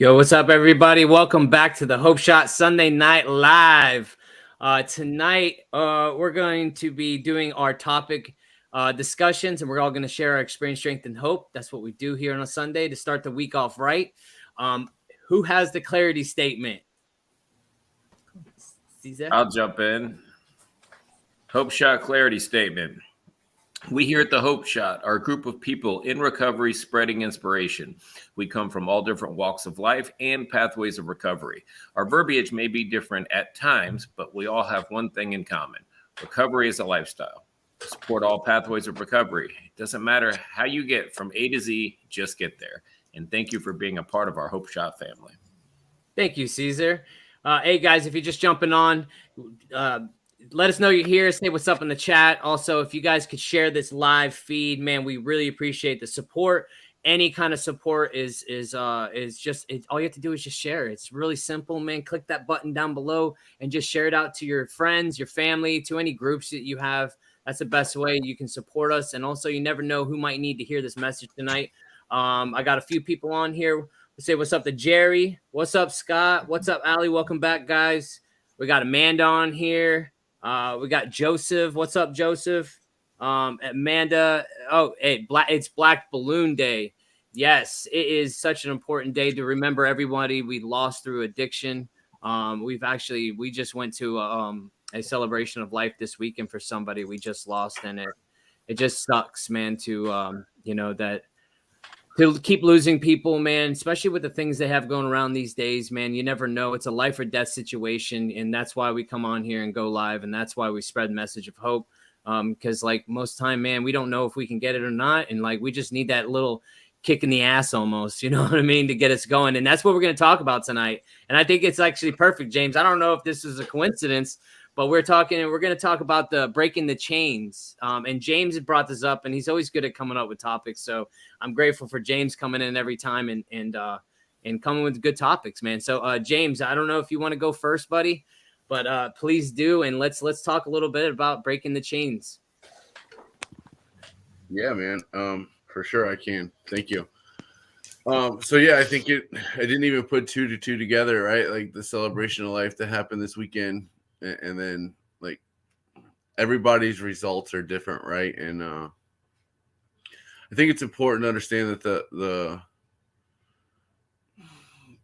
Yo, what's up, everybody? Welcome back to the Hope Shot Sunday Night Live. Tonight, we're going to be doing our topic discussions, and we're all going to share our experience, strength, and hope. That's what we do here on a Sunday to start the week off right. Who has the clarity statement? Caesar? I'll jump in. Hope Shot clarity statement. We here at the Hope Shot are a group of people in recovery spreading inspiration. We come from all different walks of life and pathways of recovery. Our verbiage may be different at times, but we all have one thing in common. Recovery is a lifestyle. Support all pathways of recovery. It doesn't matter how you get from A to Z, just get there. And thank you for being a part of our Hope Shot family. Thank you, Caesar. Hey, guys, if you're just jumping on, let us know you're here. Say what's up in the chat. Also, if you guys could share this live feed, man, we really appreciate the support. Any kind of support is just all you have to do is just share. It's really simple, man. Click that button down below and just share it out to your friends, your family, to any groups that you have. That's the best way you can support us. And also, you never know who might need to hear this message tonight. I got a few people on here. Say what's up to Jerry. What's up, Scott? What's up, Allie? Welcome back, guys. We got Amanda on here. We got Joseph. What's up, Joseph? Amanda. Oh, hey, it's Black Balloon Day. Yes, it is such an important day to remember everybody we lost through addiction. We just went to a celebration of life this weekend for somebody we just lost, and it just sucks, man, to keep losing people, man, especially with the things they have going around these days, man. You never know. It's a life or death situation. And that's why we come on here and go live. And that's why we spread message of hope. Because like most time, man, we don't know if we can get it or not. And like, we just need that little kick in the ass almost, you know what I mean, to get us going. And that's what we're going to talk about tonight. And I think it's actually perfect, James. I don't know if this is a coincidence, but we're going to talk about the breaking the chains. And James had brought this up, and he's always good at coming up with topics. So I'm grateful for James coming in every time and coming with good topics, man. So James, I don't know if you want to go first, buddy, but please do. And let's talk a little bit about breaking the chains. Yeah, man. For sure I can. Thank you. So yeah, I think I didn't even put two to two together, right? Like the celebration of life that happened this weekend. And then like everybody's results are different, right? And I think it's important to understand that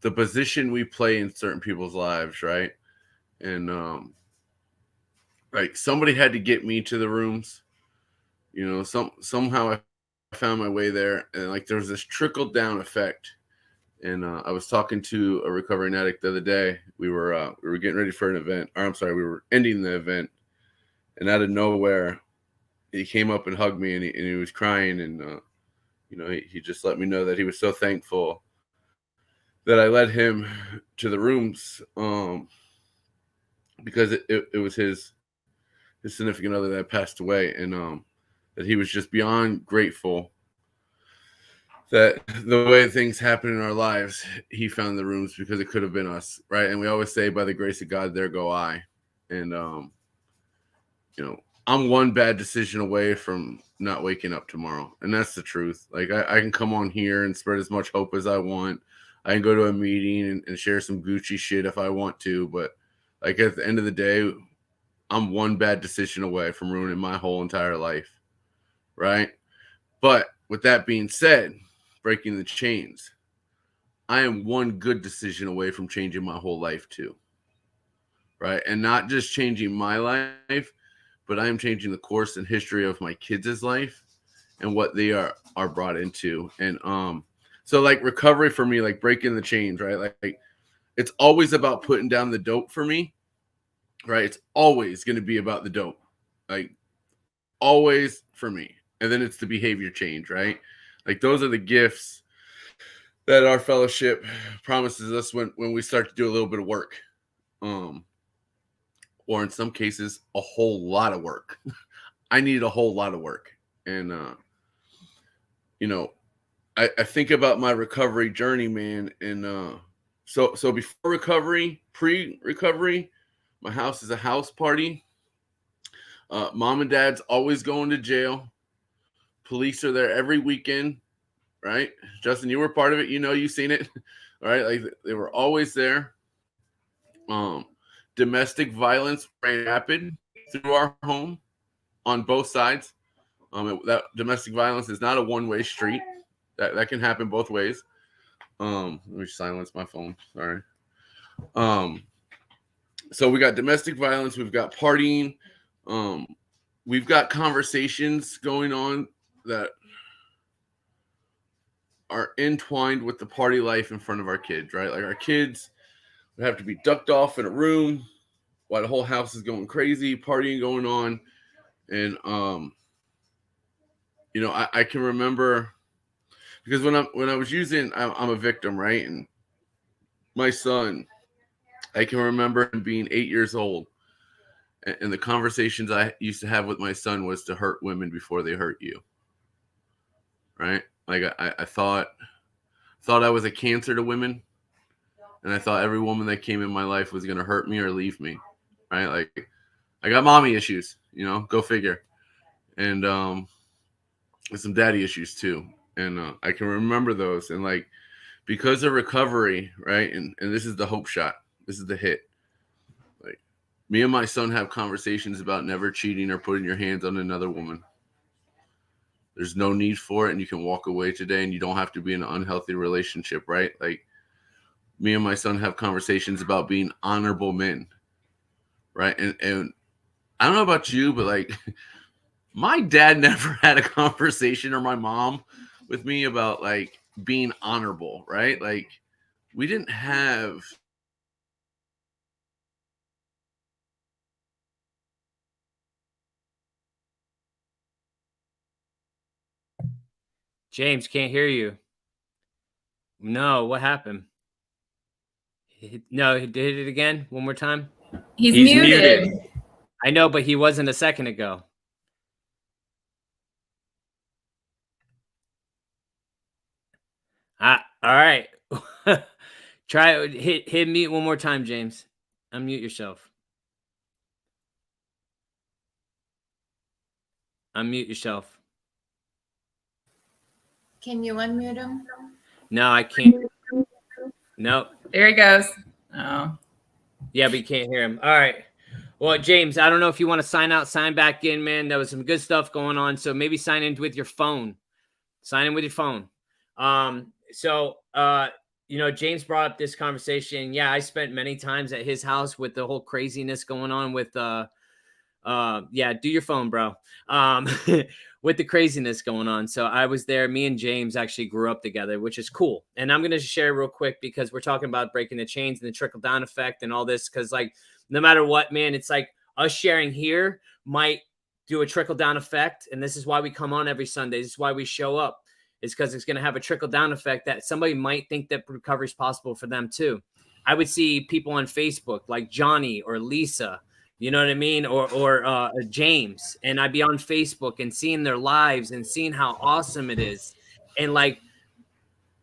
the position we play in certain people's lives, right? And like somebody had to get me to the rooms, you know, somehow I found my way there, and like there was this trickle down effect. And I was talking to a recovering addict the other day. We were getting ready for an event. Or I'm sorry, we were ending the event. And out of nowhere, he came up and hugged me, and he was crying. And, he just let me know that he was so thankful that I led him to the rooms because it was his significant other that passed away. And that he was just beyond grateful that the way things happen in our lives, he found the rooms because it could have been us, right? And we always say, by the grace of God, there go I. And, I'm one bad decision away from not waking up tomorrow. And that's the truth. Like, I can come on here and spread as much hope as I want. I can go to a meeting and share some Gucci shit if I want to. But, like, at the end of the day, I'm one bad decision away from ruining my whole entire life, right? But with that being said, breaking the chains, I am one good decision away from changing my whole life too, right? And not just changing my life, but I am changing the course and history of my kids' life and what they are brought into. And so like recovery for me, like breaking the chains, right? Like it's always about putting down the dope for me, right? It's always going to be about the dope, like always for me. And then it's the behavior change, right? Like those are the gifts that our fellowship promises us when we start to do a little bit of work. Or in some cases, a whole lot of work. I need a whole lot of work. And, I think about my recovery journey, man. And so before recovery, pre-recovery, my house is a house party. Mom and dad's always going to jail. Police are there every weekend, right? Justin, you were part of it. You've seen it. All right, like they were always there. Domestic violence ran rapid through our home on both sides. That domestic violence is not a one-way street. That can happen both ways. Let me silence my phone. Sorry. So we got domestic violence. We've got partying. We've got conversations going on that are entwined with the party life in front of our kids, right? Like our kids would have to be ducked off in a room while the whole house is going crazy, partying going on. And, you know, I can remember because when I was using, I'm a victim, right? And my son, I can remember him being 8 years old. And the conversations I used to have with my son was to hurt women before they hurt you. Right? Like I thought I was a cancer to women. And I thought every woman that came in my life was going to hurt me or leave me. Right? Like I got mommy issues, you know, go figure. And some daddy issues too. And I can remember those. And like, because of recovery, right? And this is the hope shot. This is the hit. Like me and my son have conversations about never cheating or putting your hands on another woman. There's no need for it. And you can walk away today and you don't have to be in an unhealthy relationship, right? Like me and my son have conversations about being honorable men. Right. And I don't know about you, but like my dad never had a conversation, or my mom with me, about like being honorable, right? Like we didn't have James, can't hear you. No, what happened? No, he did it again. One more time. He's muted. I know, but he wasn't a second ago. All right. Try hit mute one more time, James. Unmute yourself. Unmute yourself. Can you unmute him? No, I can't. No. There he goes. Oh. Yeah, but you can't hear him. All right. Well, James, I don't know if you want to sign out, sign back in, man. There was some good stuff going on. So maybe sign in with your phone. Sign in with your phone. You know, James brought up this conversation. Yeah, I spent many times at his house with the whole craziness going on with yeah, do your phone, bro. With the craziness going on. So I was there. Me and James actually grew up together, which is cool. And I'm going to share real quick because we're talking about breaking the chains and the trickle down effect and all this. Cause like, no matter what, man, it's like us sharing here might do a trickle down effect. And this is why we come on every Sunday. This is why we show up. It's because it's going to have a trickle down effect that somebody might think that recovery is possible for them too. I would see people on Facebook like Johnny or Lisa, you know what I mean? Or James. And I'd be on Facebook and seeing their lives and seeing how awesome it is. And like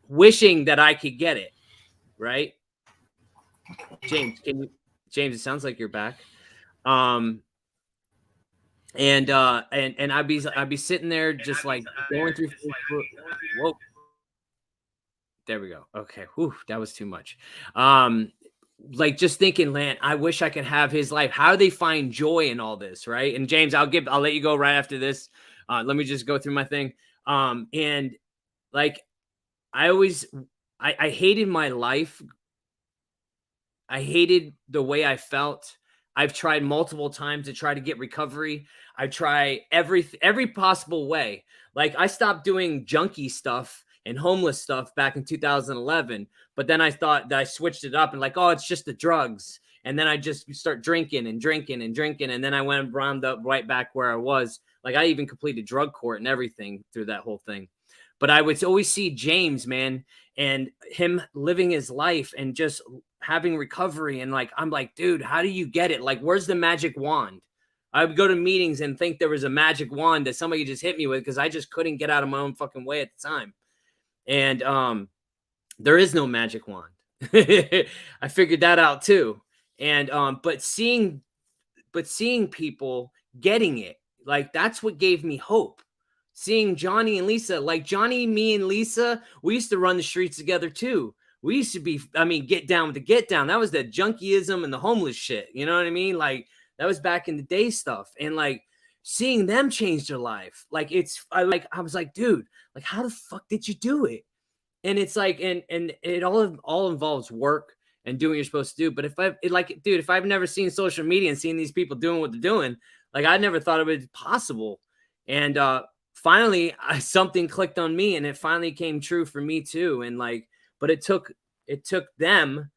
wishing that I could get it. Right? James, James, it sounds like you're back. And I'd be sitting there just like going through Facebook. Whoa. There we go. Okay. Whew, that was too much. Like just thinking, Lant, I wish I could have his life. How do they find joy in all this? Right. And James, I'll let you go right after this. Let me just go through my thing. And like, I hated my life. I hated the way I felt. I've tried multiple times to try to get recovery. I try every possible way. Like I stopped doing junkie stuff and homeless stuff back in 2011. But then I thought that I switched it up and like, oh, it's just the drugs. And then I just start drinking. And then I went round up right back where I was. Like I even completed drug court and everything through that whole thing. But I would always see James, man, and him living his life and just having recovery. And like, I'm like, dude, how do you get it? Like, where's the magic wand? I would go to meetings and think there was a magic wand that somebody just hit me with because I just couldn't get out of my own fucking way at the time. And there is no magic wand. I figured that out too. And but seeing people getting it, like that's what gave me hope. Seeing Johnny and Lisa, like Johnny, me and Lisa, we used to run the streets together too. we used to be, I mean, get down with the get down. That was the junkyism and the homeless shit. You know what I mean? Like that was back in the day stuff. And like seeing them change their life, like I was like, dude, like how the fuck did you do it? And it's like, and it all involves work and doing what you're supposed to do. But if I've never seen social media and seen these people doing what they're doing, like I never thought it was possible. And finally, something clicked on me, and it finally came true for me too. And like, but it took them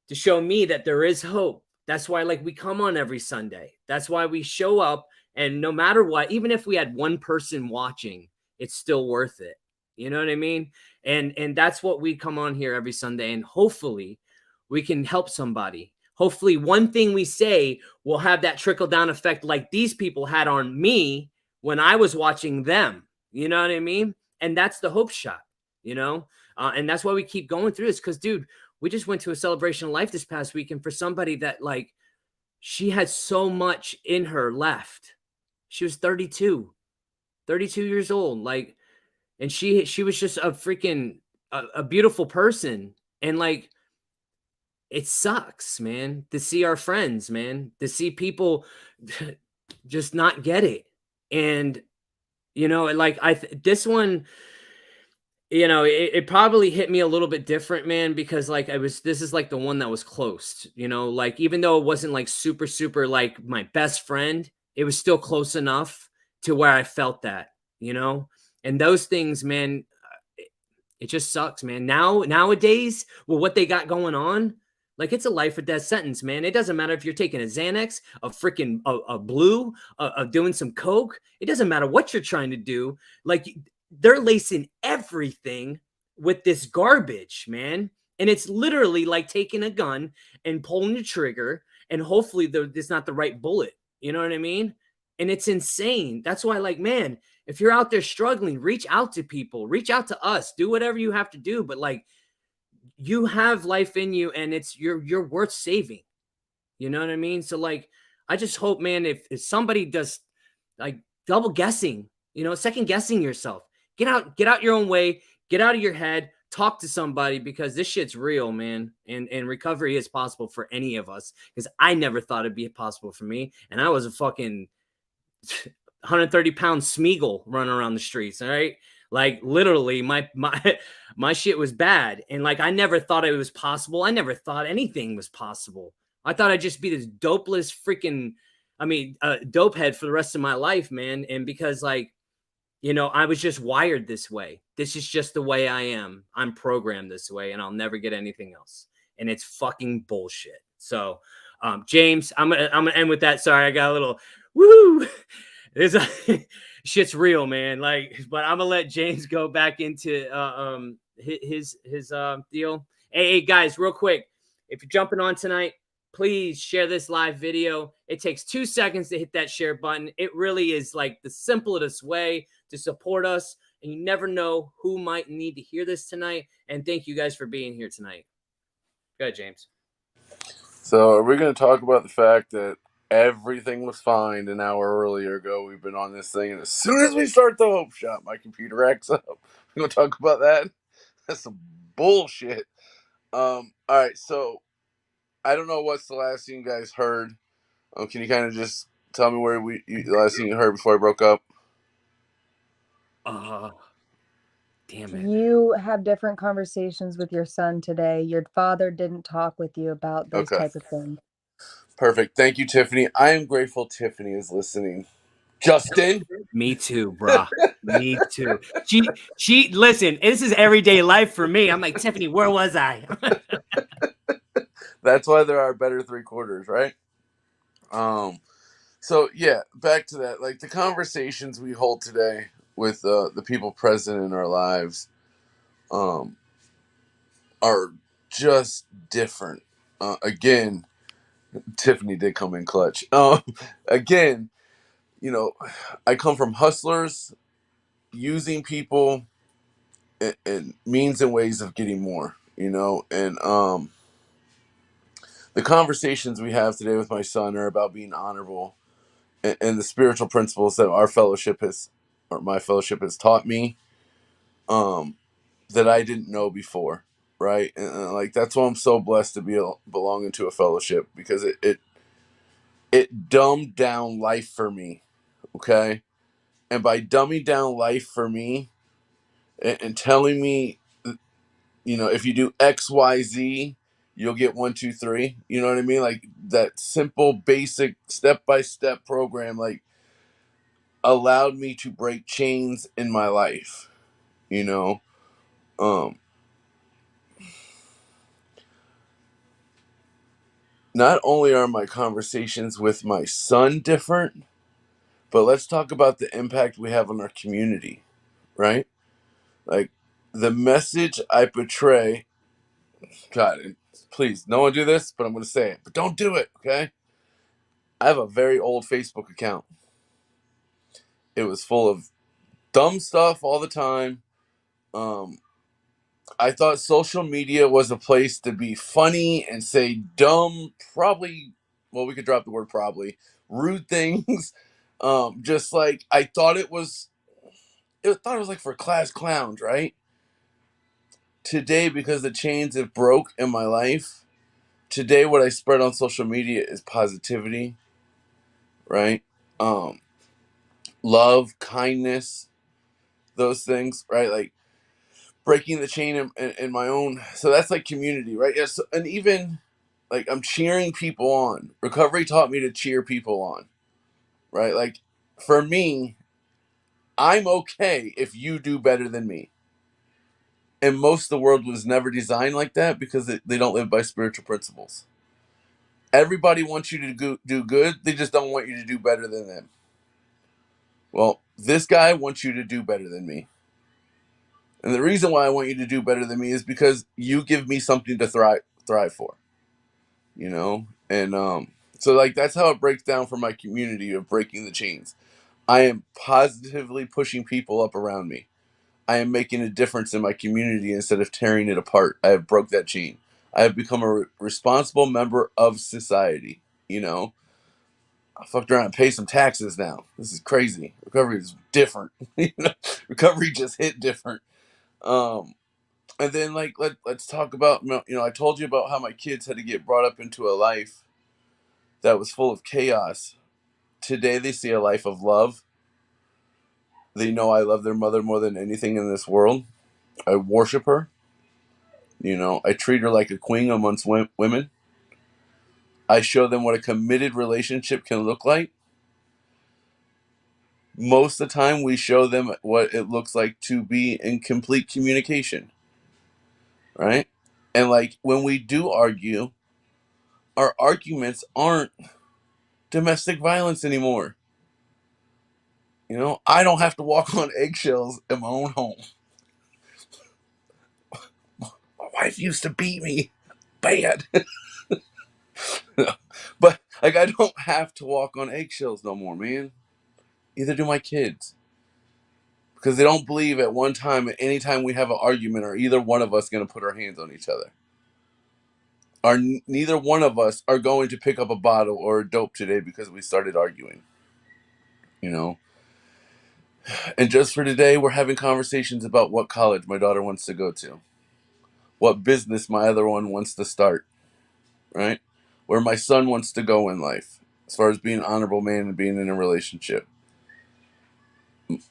to show me that there is hope. That's why, like, we come on every Sunday. That's why we show up, and no matter what, even if we had one person watching, it's still worth it. You know what I mean? And that's what we come on here every Sunday, and hopefully we can help somebody. Hopefully one thing we say will have that trickle down effect like these people had on me when I was watching them. You know what I mean? And that's the hope shot, you know? And that's why we keep going through this, because, dude, we just went to a celebration of life this past week, and for somebody that, like, she had so much in her left. She was 32 years old. Like, and she was just a freaking a beautiful person. And like, it sucks, man, to see our friends, man, to see people just not get it. And you know, like this one, you know, it probably hit me a little bit different, man, because like this is like the one that was close, you know, like even though it wasn't like super, super like my best friend, it was still close enough to where I felt that, you know, and those things, man, it just sucks, man. Nowadays, with what they got going on, like it's a life or death sentence, man. It doesn't matter if you're taking a Xanax, a freaking a blue, doing some coke. It doesn't matter what you're trying to do. Like they're lacing everything with this garbage, man. And it's literally like taking a gun and pulling the trigger, and hopefully it's not the right bullet. You know what I mean? And it's insane. That's why, like, man, if you're out there struggling, reach out to people, reach out to us, do whatever you have to do. But like, you have life in you, and you're worth saving. You know what I mean? So like, I just hope, man, if somebody does like double guessing, you know, second guessing yourself, get out your own way, get out of your head, talk to somebody, because this shit's real, man. And recovery is possible for any of us, because I never thought it'd be possible for me. And I was a fucking 130-pound Smeagol running around the streets. All right. Like literally my shit was bad. And like, I never thought it was possible. I never thought anything was possible. I thought I'd just be this dopeless freaking, dope head for the rest of my life, man. And because like, you know, I was just wired this way. This is just the way I am. I'm programmed this way, and I'll never get anything else. And it's fucking bullshit. So, James, I'm gonna end with that. Sorry, I got a little woo. There's shit's real, man. Like, but I'm gonna let James go back into his deal. Hey, guys, real quick, if you're jumping on tonight, please share this live video. It takes 2 seconds to hit that share button. It really is like the simplest way to support us. And you never know who might need to hear this tonight. And thank you guys for being here tonight. Go ahead, James. So are we going to talk about the fact that everything was fine an hour earlier ago? We've been on this thing, and as soon as we start the Hope Shot, my computer acts up. We're going to talk about that? That's some bullshit. All right, so I don't know what's the last thing you guys heard. Can you kind of just tell me where the last thing you heard before I broke up? Damn it. You have different conversations with your son today. Your father didn't talk with you about those type of things. Perfect. Thank you, Tiffany. I am grateful Tiffany is listening. Justin? Me too, bruh. Me too. She listen, this is everyday life for me. I'm like, Tiffany, where was I? That's why there are better 3/4, right? So yeah, back to that. Like the conversations we hold today with the people present in our lives are just different. Again, Tiffany did come in clutch. Again, you know, I come from hustlers using people and means and ways of getting more, you know, and the conversations we have today with my son are about being honorable and the spiritual principles that my fellowship has taught me that I didn't know before. right? And like that's why I'm so blessed to be belonging to a fellowship, because it dumbed down life for me, okay? And by dumbing down life for me and telling me, if you do X, Y, Z, you'll get 1, 2, 3. You know what I mean? Like that simple, basic, step-by-step program, like allowed me to break chains in my life. You know, not only are my conversations with my son different, but let's talk about the impact we have on our community, right? Like the message I portray. God, please, no one do this, but I'm going to say it. But don't do it, okay? I have a very old Facebook account. It was full of dumb stuff all the time. I thought social media was a place to be funny and say dumb, probably, well, we could drop the word probably, rude things. Just like I thought it was like for class clowns, right? Today, because the chains have broke in my life, today what I spread on social media is positivity, right? Love, kindness, those things, right? Like breaking the chain in my own. So that's like community, right? Yes. And even like I'm cheering people on. Recovery taught me to cheer people on, right? Like for me, I'm okay if you do better than me. And most of the world was never designed like that because they don't live by spiritual principles. Everybody wants you to do good. They just don't want you to do better than them. Well, this guy wants you to do better than me. And the reason why I want you to do better than me is because you give me something to thrive for, And so like that's how it breaks down for my community of breaking the chains. I am positively pushing people up around me. I am making a difference in my community instead of tearing it apart. I have broke that chain. I have become a responsible member of society. I fucked around and pay some taxes now. This is crazy. Recovery is different. Recovery just hit different. And then like let's talk about, I told you about how my kids had to get brought up into a life that was full of chaos. Today they see a life of love. They know I love their mother more than anything in this world. I worship her. I treat her like a queen amongst women. I show them what a committed relationship can look like. Most of the time, we show them what it looks like to be in complete communication, right? And like when we do argue, our arguments aren't domestic violence anymore. I don't have to walk on eggshells in my own home. My wife used to beat me bad. But like I don't have to walk on eggshells no more, man. Either do my kids. Because they don't believe at one time, at any time we have an argument, are either one of us going to put our hands on each other. Neither one of us are going to pick up a bottle or a dope today because we started arguing. And just for today, we're having conversations about what college my daughter wants to go to, what business my other one wants to start, right? Where my son wants to go in life, as far as being an honorable man and being in a relationship.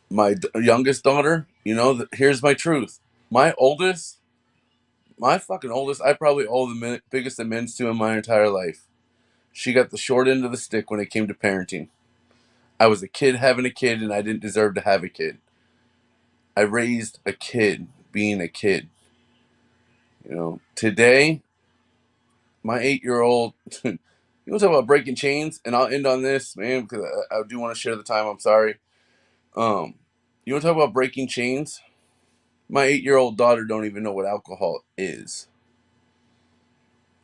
My youngest daughter, here's my truth. My fucking oldest, I probably owe the biggest amends to in my entire life. She got the short end of the stick when it came to parenting. I was a kid having a kid, and I didn't deserve to have a kid. I raised a kid being a kid. Today, my 8-year-old, you want to talk about breaking chains? And I'll end on this, man, because I do want to share the time. I'm sorry. You want to talk about breaking chains? My 8-year-old daughter don't even know what alcohol is.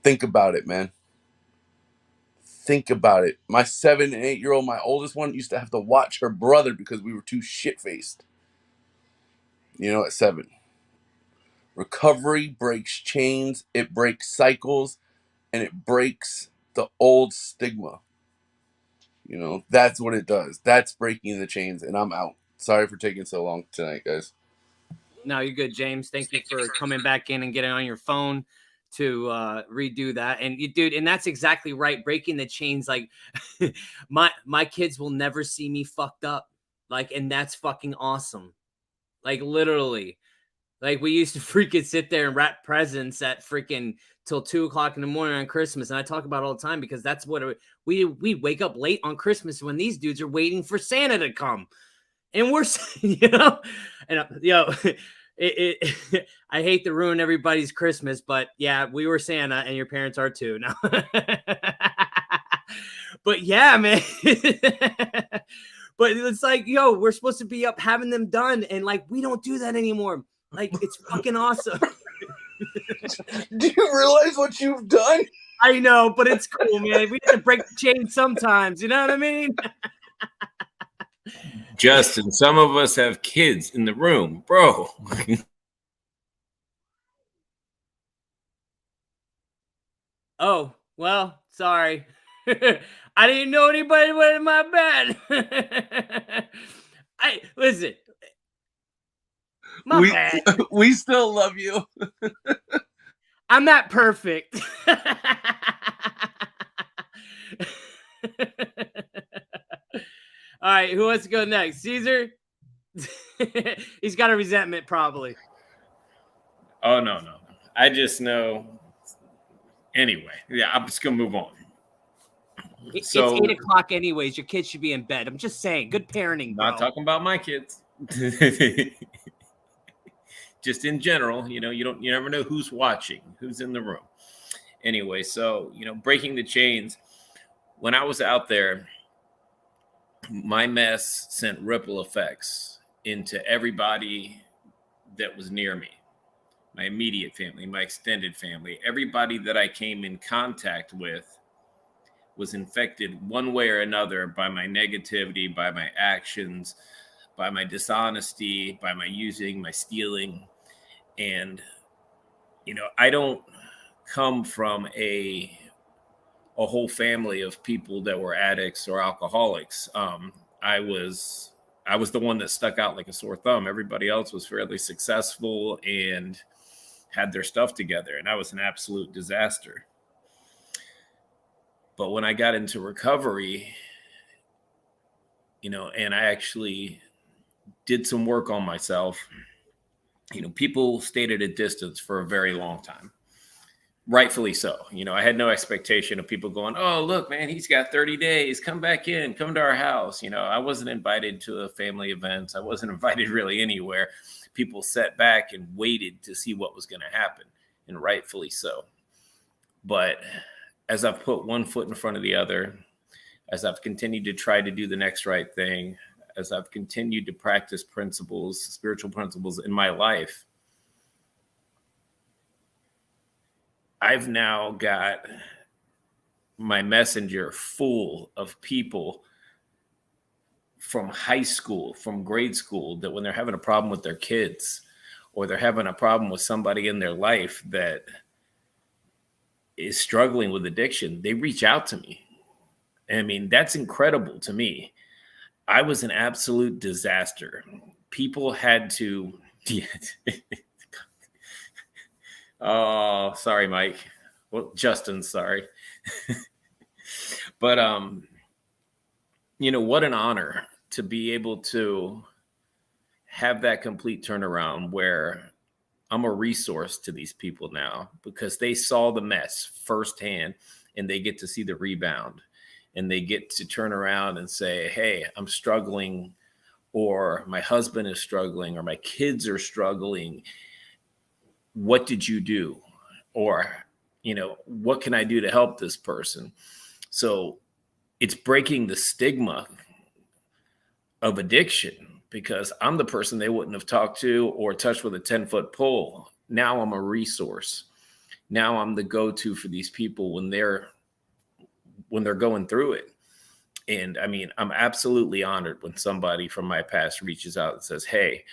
Think about it, man. Think about it. My 7 and 8-year-old, my oldest one, used to have to watch her brother because we were too shit-faced. At 7. Recovery breaks chains, it breaks cycles, and it breaks the old stigma. That's what it does. That's breaking the chains, and I'm out. Sorry for taking so long tonight, guys. No, you're good, James. Thank you for coming back in and getting on your phone to redo that. And you, dude, and that's exactly right. Breaking the chains. Like my kids will never see me fucked up. Like, and that's fucking awesome. Like literally. Like we used to freaking sit there and wrap presents at freaking till 2:00 in the morning on Christmas. And I talk about it all the time because that's what we wake up late on Christmas when these dudes are waiting for Santa to come. And we're, you know, and I hate to ruin everybody's Christmas, but yeah, we were Santa and your parents are too. No. But yeah, man. But it's like, yo, we're supposed to be up having them done. And like, we don't do that anymore. Like, it's fucking awesome. Do you realize what you've done? I know, but it's cool, man. We have to break the chain sometimes. You know what I mean? Justin, some of us have kids in the room, bro. Oh, well, sorry. I didn't know anybody went in my bed. Listen. My bad. We still love you. I'm not perfect. All right, who wants to go next? Caesar? He's got a resentment, probably. Oh, no. I just know. Anyway, yeah, I'm just going to move on. It's 8:00 anyways. Your kids should be in bed. I'm just saying. Good parenting, bro. Not talking about my kids. Just in general, you never know who's watching, who's in the room. Anyway, so, breaking the chains. When I was out there, my mess sent ripple effects into everybody that was near me. My immediate family, my extended family, everybody that I came in contact with was infected one way or another by my negativity, by my actions, by my dishonesty, by my using, my stealing. And, I don't come from a whole family of people that were addicts or alcoholics. I was the one that stuck out like a sore thumb. Everybody else was fairly successful and had their stuff together. And I was an absolute disaster. But when I got into recovery, and I actually did some work on myself, people stayed at a distance for a very long time. Rightfully so. I had no expectation of people going, oh, look, man, he's got 30 days. Come back in, come to our house. I wasn't invited to the family events. I wasn't invited really anywhere. People sat back and waited to see what was going to happen, and rightfully so. But as I've put one foot in front of the other, as I've continued to try to do the next right thing, as I've continued to practice principles, spiritual principles in my life, I've now got my messenger full of people from high school, from grade school, that when they're having a problem with their kids or they're having a problem with somebody in their life that is struggling with addiction, they reach out to me. I mean, that's incredible to me. I was an absolute disaster. People had to. Oh, sorry, Mike. Well, Justin, sorry. But, what an honor to be able to have that complete turnaround where I'm a resource to these people now because they saw the mess firsthand and they get to see the rebound and they get to turn around and say, hey, I'm struggling, or my husband is struggling, or my kids are struggling. What did you do? Or, what can I do to help this person? So it's breaking the stigma of addiction because I'm the person they wouldn't have talked to or touched with a 10-foot pole. Now I'm a resource. Now I'm the go-to for these people when they're going through it. And I mean, I'm absolutely honored when somebody from my past reaches out and says, hey,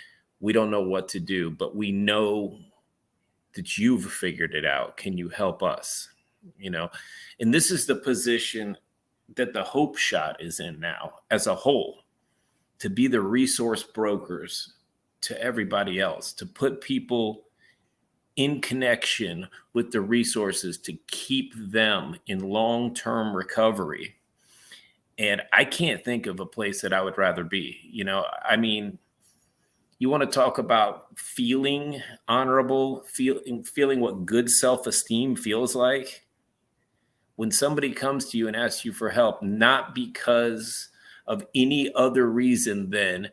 we don't know what to do, but we know that you've figured it out. Can you help us? And this is the position that the Hope Shot is in now as a whole, to be the resource brokers to everybody else, to put people in connection with the resources to keep them in long-term recovery. And I can't think of a place that I would rather be. You know, I mean, you want to talk about feeling honorable, feeling what good self-esteem feels like? When somebody comes to you and asks you for help, not because of any other reason than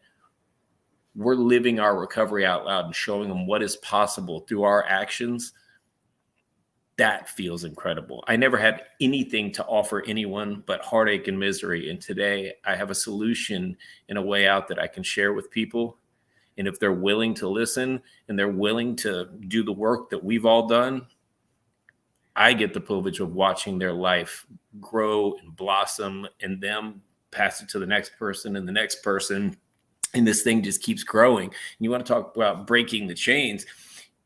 we're living our recovery out loud and showing them what is possible through our actions, that feels incredible. I never had anything to offer anyone but heartache and misery. And today I have a solution and a way out that I can share with people. And if they're willing to listen and they're willing to do the work that we've all done, I get the privilege of watching their life grow and blossom and them pass it to the next person and the next person. And this thing just keeps growing. And you want to talk about breaking the chains.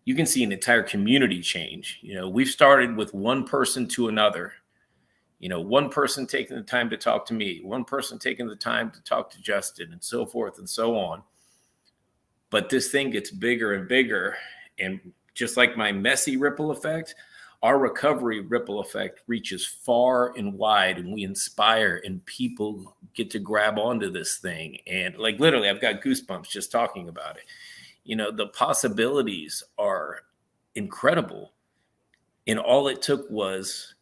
You can see an entire community change. You know, we've started with one person to another. You know, one person taking the time to talk to me, one person taking the time to talk to Justin, and so forth and so on. But this thing gets bigger and bigger. And just like my messy ripple effect, our recovery ripple effect reaches far and wide, and we inspire, and people get to grab onto this thing. And like literally, I've got goosebumps just talking about it. You know, the possibilities are incredible. And all it took was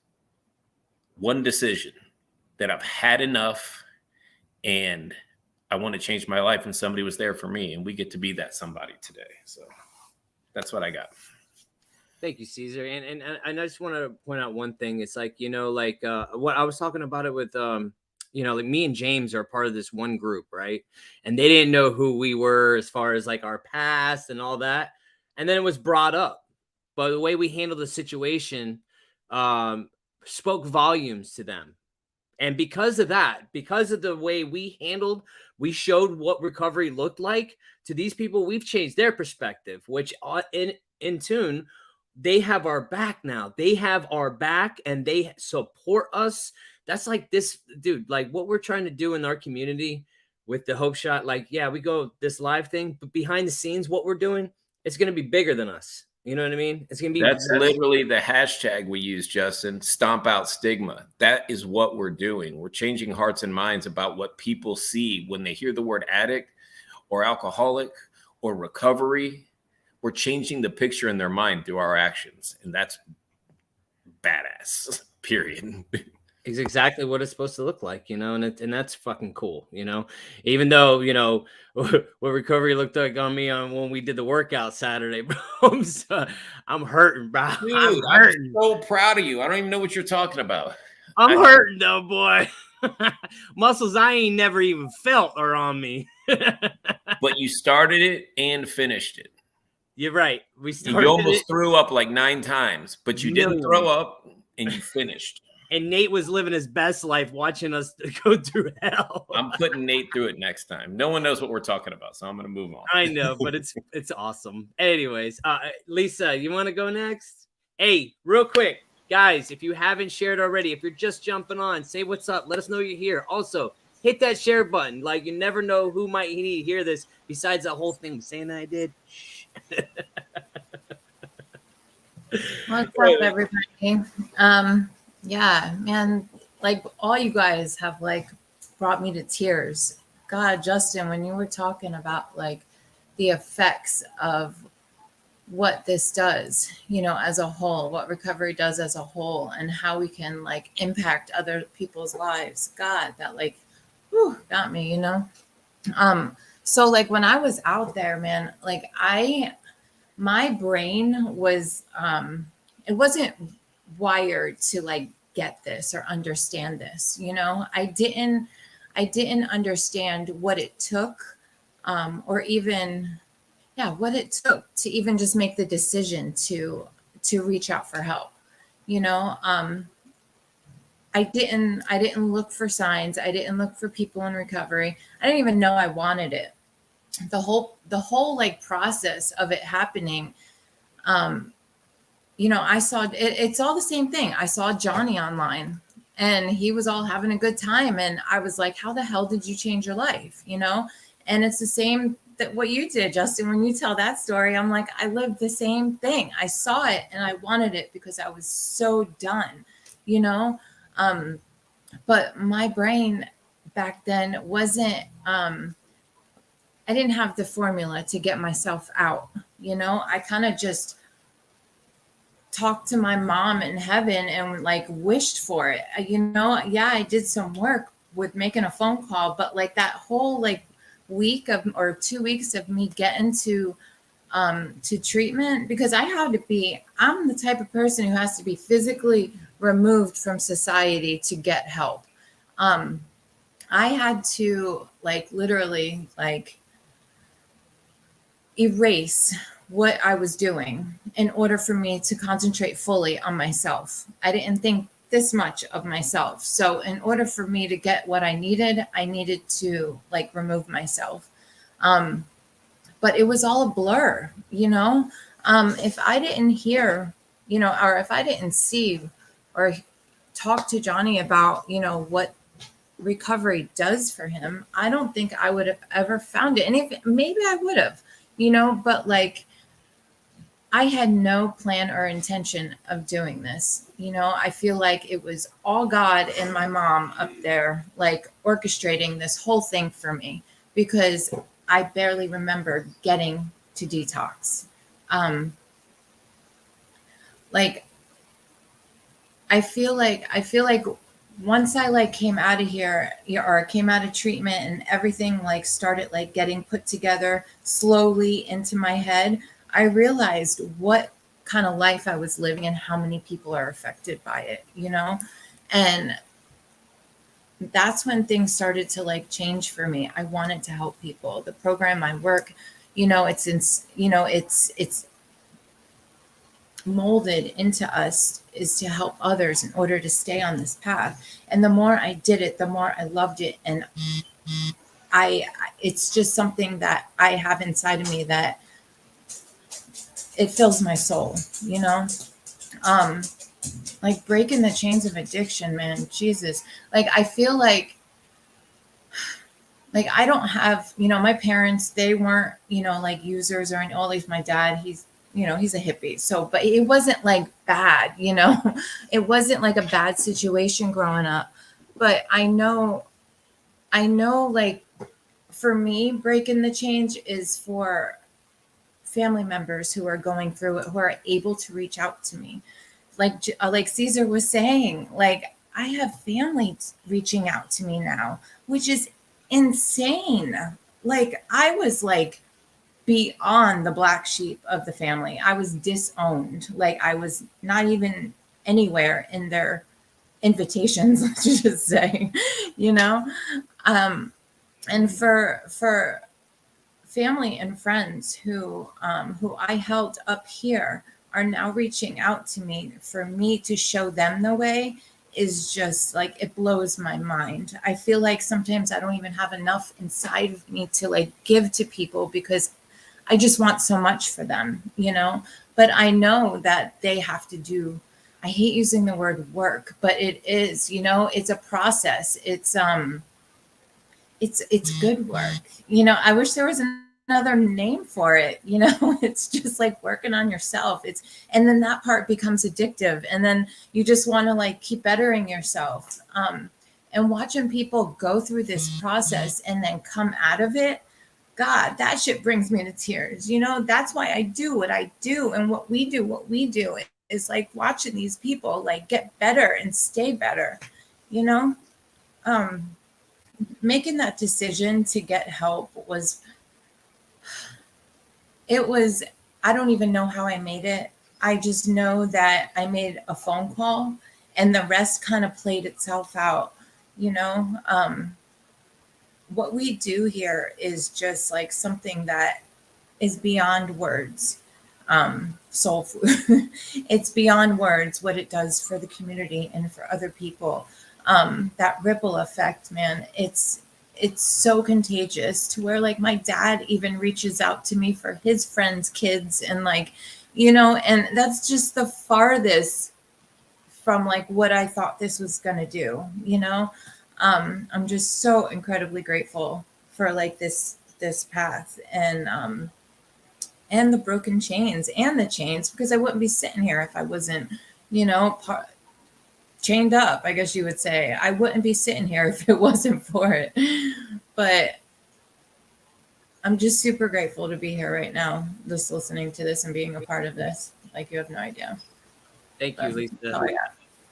one decision that I've had enough and I want to change my life. And somebody was there for me, and we get to be that somebody today. So that's what I got. Thank you, Caesar. And I just want to point out one thing. It's like, you know, like what I was talking about it with, you know, like me and James are part of this one group, right? And they didn't know who we were as far as like our past and all that. And then it was brought up. But the way we handled the situation spoke volumes to them. And because of that, because of the way we handled, we showed what recovery looked like to these people. We've changed their perspective, which in tune, they have our back now. They have our back and they support us. That's like this, dude, like what we're trying to do in our community with the Hope Shot. Like, yeah, we go this live thing, but behind the scenes, what we're doing, it's going to be bigger than us. You know what I mean? It's going to be. That's literally the hashtag we use, Justin. Stomp out stigma. That is what we're doing. We're changing hearts and minds about what people see when they hear the word addict or alcoholic or recovery. We're changing the picture in their mind through our actions. And that's badass, period. It's exactly what it's supposed to look like, you know, and that's fucking cool, you know, even though, you know, what recovery looked like on me on when we did the workout Saturday, bro. I'm hurting, bro. Dude, I'm hurting. I'm so proud of you. I don't even know what you're talking about. I'm hurting though, boy. Muscles I ain't never even felt are on me. But you started it and finished it. You're right. We started You almost it, threw up like 9 times, but you didn't throw up and you finished. and Nate was living his best life watching us go through hell. I'm putting Nate through it next time. No one knows what we're talking about, so I'm going to move on. I know, but it's awesome. Anyways, Lisa, you want to go next? Hey, real quick, guys, if you haven't shared already, if you're just jumping on, say what's up. Let us know you're here. Also, hit that share button. Like, you never know who might need to hear this besides that whole thing saying that I did. What's up, everybody? Yeah, man, like all you guys have like brought me to tears. God, Justin, when you were talking about like the effects of what this does, you know, as a whole, what recovery does as a whole, and how we can like impact other people's lives. God, that like, whew, got me, you know? So like when I was out there, man, like my brain was, it wasn't wired to like get this or understand this, you know. I didn't understand what it took, or even what it took to even just make the decision to reach out for help, you know. I didn't look for signs. I didn't look for people in recovery. I didn't even know I wanted it. The whole like process of it happening, you know, I saw it, it's all the same thing. I saw Johnny online and he was all having a good time. And I was like, how the hell did you change your life? You know? And it's the same that what you did, Justin, when you tell that story, I'm like, I lived the same thing. I saw it and I wanted it because I was so done, you know? But my brain back then wasn't, I didn't have the formula to get myself out. You know, I kind of just talked to my mom in heaven and like wished for it. You know, yeah, I did some work with making a phone call, but like that whole like week of or 2 weeks of me getting to treatment, because I'm the type of person who has to be physically removed from society to get help. I had to like literally like erase what I was doing in order for me to concentrate fully on myself. I didn't think this much of myself. So in order for me to get what I needed to like remove myself. But it was all a blur, you know? If I didn't hear, you know, or if I didn't see or talk to Johnny about, you know, what recovery does for him, I don't think I would have ever found it. And if maybe I would have, you know, but like I had no plan or intention of doing this. You know, I feel like it was all God and my mom up there, like orchestrating this whole thing for me, because I barely remember getting to detox. Like, I feel like once I like came out of here or came out of treatment and everything like started like getting put together slowly into my head, I realized what kind of life I was living and how many people are affected by it, you know? And that's when things started to like change for me. I wanted to help people. The program, my work, you know, it's molded into us is to help others in order to stay on this path. And the more I did it, the more I loved it. And it's just something that I have inside of me that it fills my soul, you know? Like breaking the chains of addiction, man, Jesus. Like, I feel like I don't have, you know, my parents, they weren't, you know, like users or any, at least my dad, he's, you know, he's a hippie. So, but it wasn't like bad, you know, it wasn't like a bad situation growing up. But I know like for me, breaking the change is for family members who are going through it, who are able to reach out to me. Like Caesar was saying, like I have family reaching out to me now, which is insane. Like I was like beyond the black sheep of the family. I was disowned. Like I was not even anywhere in their invitations, let's just say, you know? And for family and friends who I held up here are now reaching out to me for me to show them the way is just like, it blows my mind. I feel like sometimes I don't even have enough inside of me to like give to people because I just want so much for them, you know, but I know that they have to do, I hate using the word work, but it is, you know, it's a process. It's good work. You know, I wish there was another name for it, you know. It's just like working on yourself. And then that part becomes addictive, and then you just want to like keep bettering yourself. And watching people go through this process and then come out of it, God, that shit brings me to tears. You know, that's why I do what I do, and what we do is like watching these people like get better and stay better, you know. Making that decision to get help was, I don't even know how I made it. I just know that I made a phone call and the rest kind of played itself out, you know. What we do here is just like something that is beyond words. Soul food. It's beyond words what it does for the community and for other people. That ripple effect, man, it's so contagious to where like my dad even reaches out to me for his friends' kids, and like, you know, and that's just the farthest from like what I thought this was gonna do, you know. I'm just so incredibly grateful for like this this path, and the broken chains and the chains, because I wouldn't be sitting here if I wasn't, chained up, I guess you would say. I wouldn't be sitting here if it wasn't for it. But I'm just super grateful to be here right now, just listening to this and being a part of this. Like, you have no idea. Thank you, Lisa. Oh, yeah.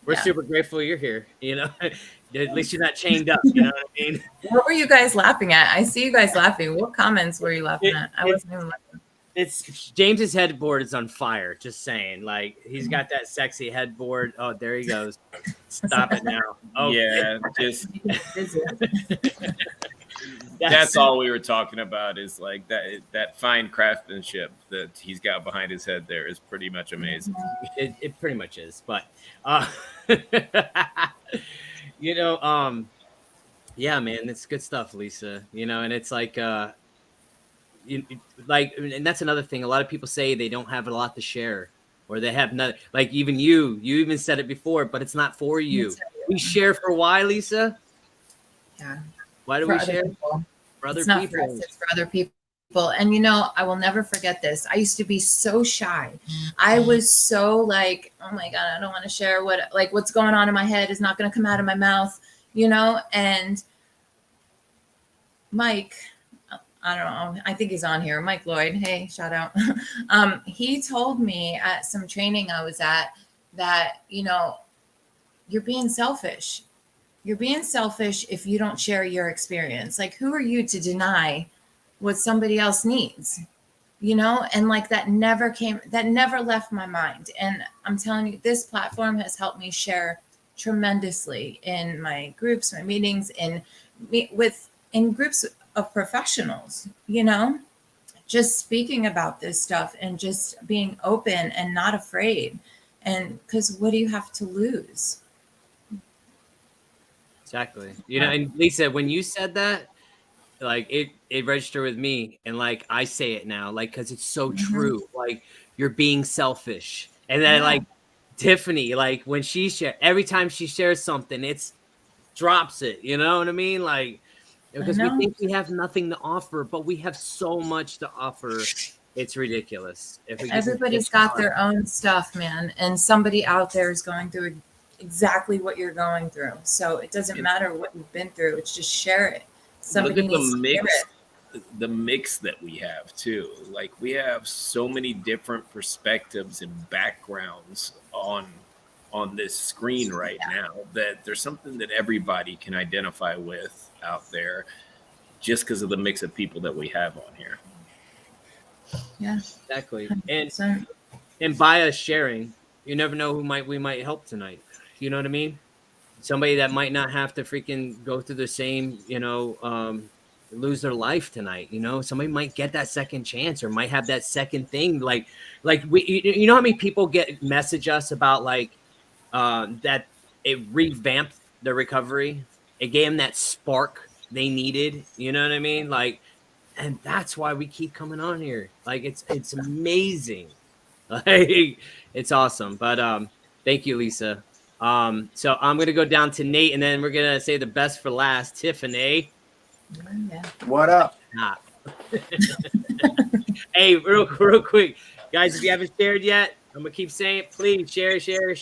We're Yeah. super grateful you're here. At least you're not chained up. You know what I mean? What were you guys laughing at? I see you guys laughing. What comments were you laughing at? I wasn't even laughing. It's James's headboard is on fire. Just saying, like, he's got that sexy headboard. Oh, there he goes. Stop it now. Oh Yeah, just that's all we were talking about, is like that fine craftsmanship that he's got behind his head there is pretty much amazing. It pretty much is, but yeah, man, it's good stuff, Lisa. And it's like and that's another thing. A lot of people say they don't have a lot to share, or they have not. Like, even you even said it before, but it's not for you. We share for why, Lisa? Yeah. Why do For we other share? people. For other It's not people. for us, it's for other people. And I will never forget this. I used to be so shy. I was so like, oh my God, I don't want to share what's going on in my head is not going to come out of my mouth, and Mike, I don't know, I think he's on here. Mike Lloyd. Hey, shout out. He told me at some training I was at that, you're being selfish. You're being selfish if you don't share your experience. Like, who are you to deny what somebody else needs? And like, that never left my mind. And I'm telling you, this platform has helped me share tremendously in my groups, my meetings, in groups of professionals, just speaking about this stuff and just being open and not afraid. And because what do you have to lose? Exactly. And Lisa, when you said that, like, it registered with me, and like, I say it now, like, because it's so true. Like, you're being selfish. And then like Tiffany, like, when every time she shares something, it's drops it. You know what I mean? Like, because we think we have nothing to offer, but we have so much to offer. It's ridiculous. Everybody's got their own stuff, man, and somebody out there is going through exactly what you're going through. So it doesn't matter what you've been through. It's just share it. Somebody Look at needs to hear it. the mix that we have too. Like, we have so many different perspectives and backgrounds on this screen right now, that there's something that everybody can identify with out there, just because of the mix of people that we have on here. Yeah, Exactly. 100%. And by us sharing, you never know who we might help tonight. You know what I mean? Somebody that might not have to freaking go through the same, lose their life tonight. Somebody might get that second chance, or might have that second thing. Like we, how many people message us about like that it revamped their recovery. It gave them that spark they needed. You know what I mean? Like, and that's why we keep coming on here. Like, it's amazing. Like, it's awesome. But thank you, Lisa. So I'm gonna go down to Nate, and then we're gonna say the best for last. Tiffany. Yeah. What up? Hey, real quick, guys, if you haven't shared yet, I'm gonna keep saying it. Please share to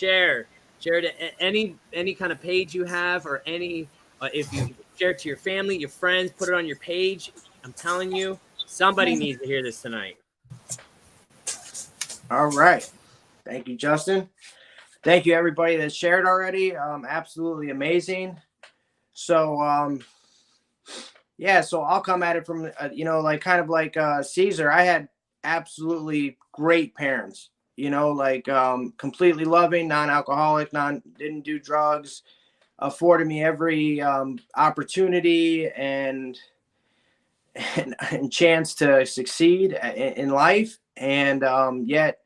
any kind of page you have, or any if you share it to your family, your friends, put it on your page. I'm telling you, somebody needs to hear this tonight. All right. Thank you, Justin. Thank you, everybody that shared already. Absolutely amazing. So, so I'll come at it from, like Caesar. I had absolutely great parents, completely loving, non-alcoholic, didn't do drugs, afforded me every opportunity and chance to succeed in life. And yet,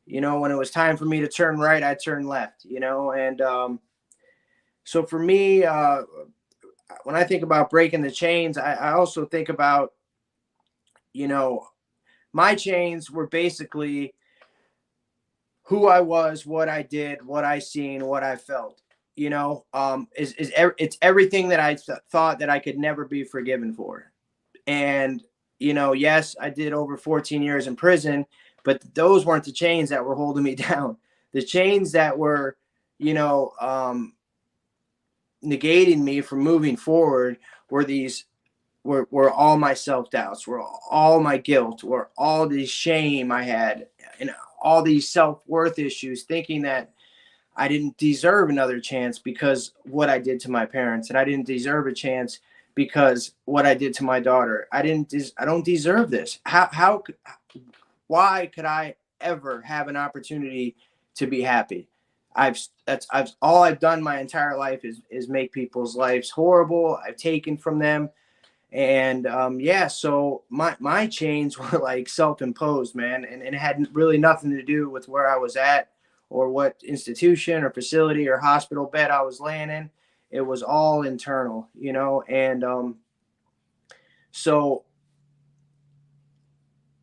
when it was time for me to turn right, I turned left, and so for me, when I think about breaking the chains, I also think about, my chains were basically who I was, what I did, what I seen, what I felt, it's everything that I thought that I could never be forgiven for. And you know, yes, I did over 14 years in prison, but those weren't the chains that were holding me down. The chains that were, you know, negating me from moving forward were were all my self-doubts, were all my guilt, were all the shame I had, and all these self-worth issues, thinking that I didn't deserve another chance because what I did to my parents, and I didn't deserve a chance because what I did to my daughter. I don't deserve this. Why could I ever have an opportunity to be happy? All I've done my entire life is make people's lives horrible. I've taken from them. And so my chains were like self-imposed, man, and it had really nothing to do with where I was at or what institution or facility or hospital bed I was laying in. It was all internal, you know. And so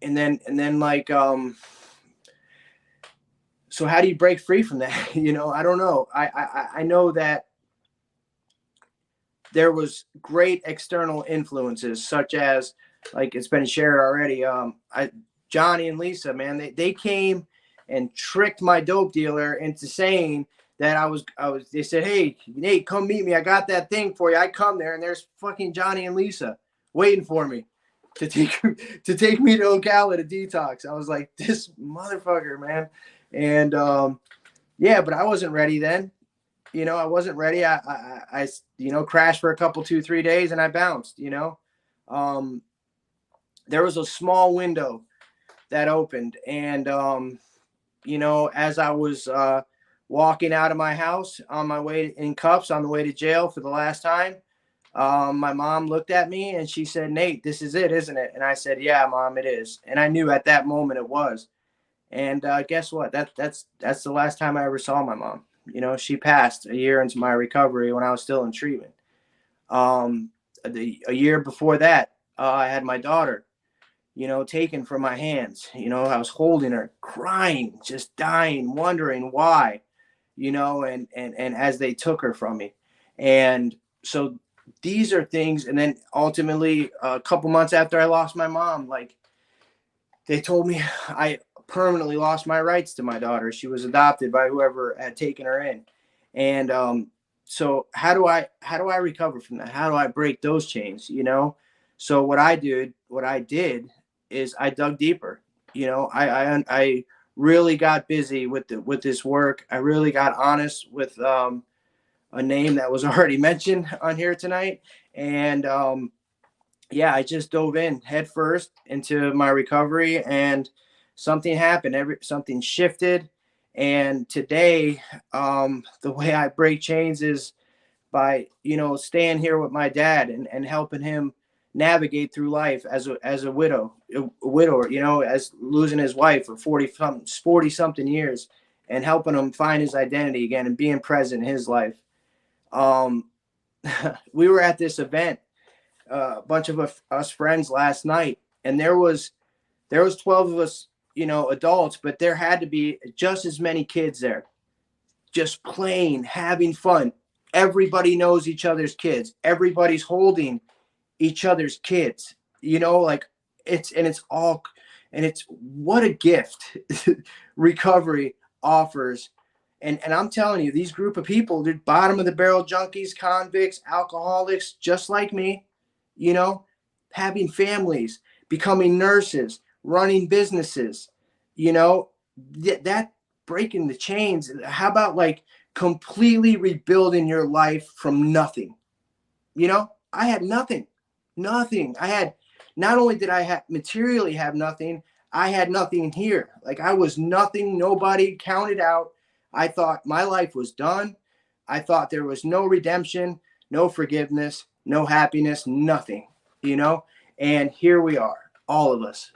and then like so how do you break free from that? You know, I don't know. I know that there was great external influences, such as, like it's been shared already. Johnny and Lisa, man, they came and tricked my dope dealer into saying that they said, hey, Nate, come meet me. I got that thing for you. I come there and there's fucking Johnny and Lisa waiting for me to take me to Ocala to detox. I was like, this motherfucker, man. And but I wasn't ready then. You know, I wasn't ready. I crashed for a couple, 2-3 days and I bounced, you know. There was a small window that opened. And, as I was walking out of my house on my way in cuffs on the way to jail for the last time, my mom looked at me and she said, Nate, this is it, isn't it? And I said, yeah, Mom, it is. And I knew at that moment it was. And guess what? That's the last time I ever saw my mom. You know, she passed a year into my recovery when I was still in treatment. A year before that, I had my daughter, you know, taken from my hands. You know, I was holding her, crying, just dying, wondering why, you know, and as they took her from me. And so these are things. And then ultimately, a couple months after I lost my mom, like, they told me I permanently lost my rights to my daughter. She was adopted by whoever had taken her in. And so how do I recover from that? How do I break those chains, you know? So what I did is I dug deeper. You know, I really got busy with this work. I really got honest with a name that was already mentioned on here tonight. And I just dove in head first into my recovery, and something happened. Something shifted. And today, the way I break chains is by, you know, staying here with my dad and helping him navigate through life as a widower, you know, as losing his wife for 40 something years, and helping him find his identity again and being present in his life. We were at this event, a bunch of us friends last night, and there was 12 of us, you know, adults, but there had to be just as many kids there, just playing, having fun. Everybody knows each other's kids. Everybody's holding each other's kids, you know, like it's what a gift recovery offers. And I'm telling you, these group of people, they're bottom of the barrel junkies, convicts, alcoholics, just like me, you know, having families, becoming nurses, running businesses, you know, that breaking the chains. How about like completely rebuilding your life from nothing? You know, I had nothing. I had, not only did I materially have nothing, I had nothing here. Like I was nothing, nobody, counted out. I thought my life was done. I thought there was no redemption, no forgiveness, no happiness, nothing, you know? And here we are, all of us.